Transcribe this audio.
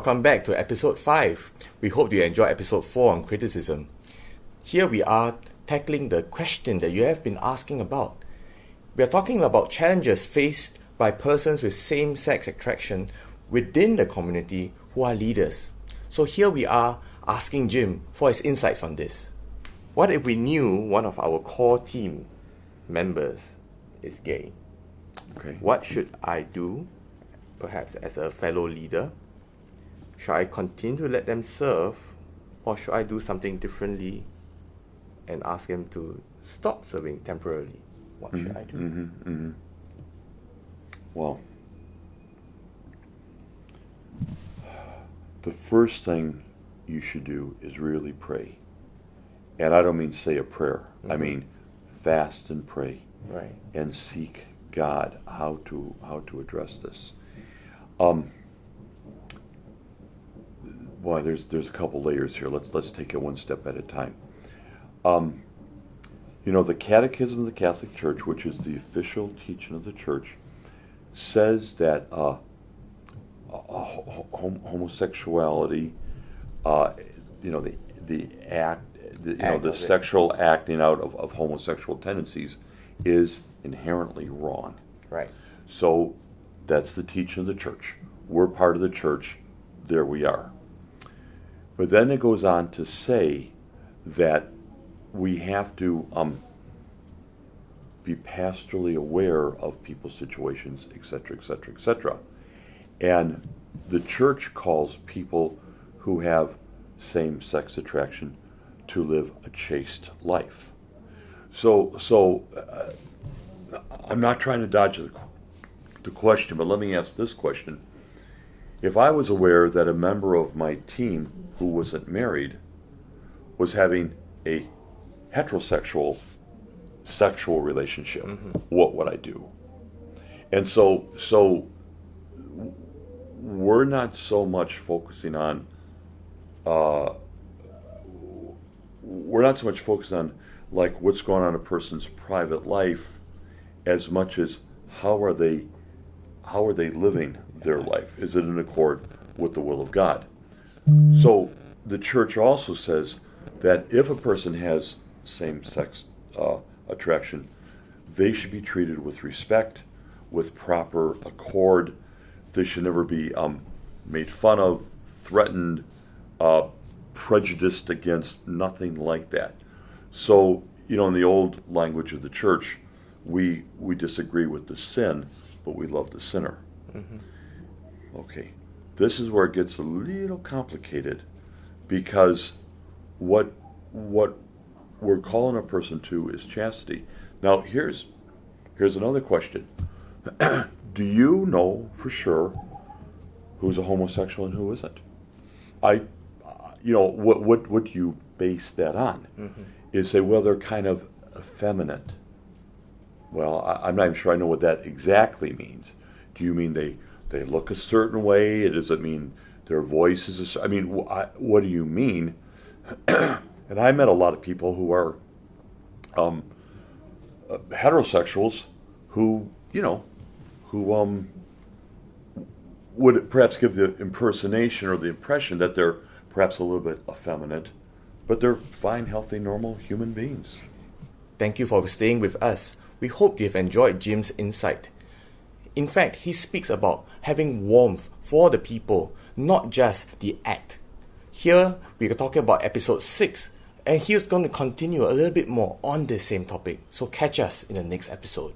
Welcome back to episode 5. We hope you enjoyed episode 4 on criticism. Here we are tackling the question that you have been asking about. We are talking about challenges faced by persons with same-sex attraction within the community who are leaders. So here we are asking Jim for his insights on this. What if we knew one of our core team members is gay? Okay. What should I do, perhaps as a fellow leader? Should I continue to let them serve, or should I do something differently and ask them to stop serving temporarily? What should I do? Well, the first thing you should do is really pray. And I don't mean say a prayer. I mean fast and pray. Right. And seek God how to address this. Boy, there's a couple layers here. Let's take it one step at a time. The Catechism of the Catholic Church, which is the official teaching of the Church, says that homosexuality, the sexual acting out of homosexual tendencies is inherently wrong. Right. So that's the teaching of the Church. We're part of the Church. There we are. But then it goes on to say that we have to be pastorally aware of people's situations, etc., etc., etc. And the Church calls people who have same-sex attraction to live a chaste life. So I'm not trying to dodge the question, but let me ask this question. If I was aware that a member of my team who wasn't married was having a heterosexual sexual relationship, what would I do? And so we're not so much focusing on like what's going on in a person's private life as much as how are they living their life? Is it in accord with the will of God? So the Church also says that if a person has same-sex attraction, they should be treated with respect, with proper accord. They should never be made fun of, threatened, prejudiced against, nothing like that. So, in the old language of the Church, we disagree with the sin, but we love the sinner. Okay, this is where it gets a little complicated, because what we're calling a person to is chastity. Now, here's another question. Do you know for sure who's a homosexual and who isn't? What do you base that on? Is say, well, they're kind of effeminate. Well, I'm not even sure I know what that exactly means. Do you mean they look a certain way? Does it mean their voice is what do you mean? And I met a lot of people who are heterosexuals who would perhaps give the impersonation or the impression that they're perhaps a little bit effeminate, but they're fine, healthy, normal human beings. Thank you for staying with us. We hope you've enjoyed Jim's insight. In fact, he speaks about having warmth for the people, not just the act. Here, we're talking about episode 6, and he's going to continue a little bit more on this same topic. So catch us in the next episode.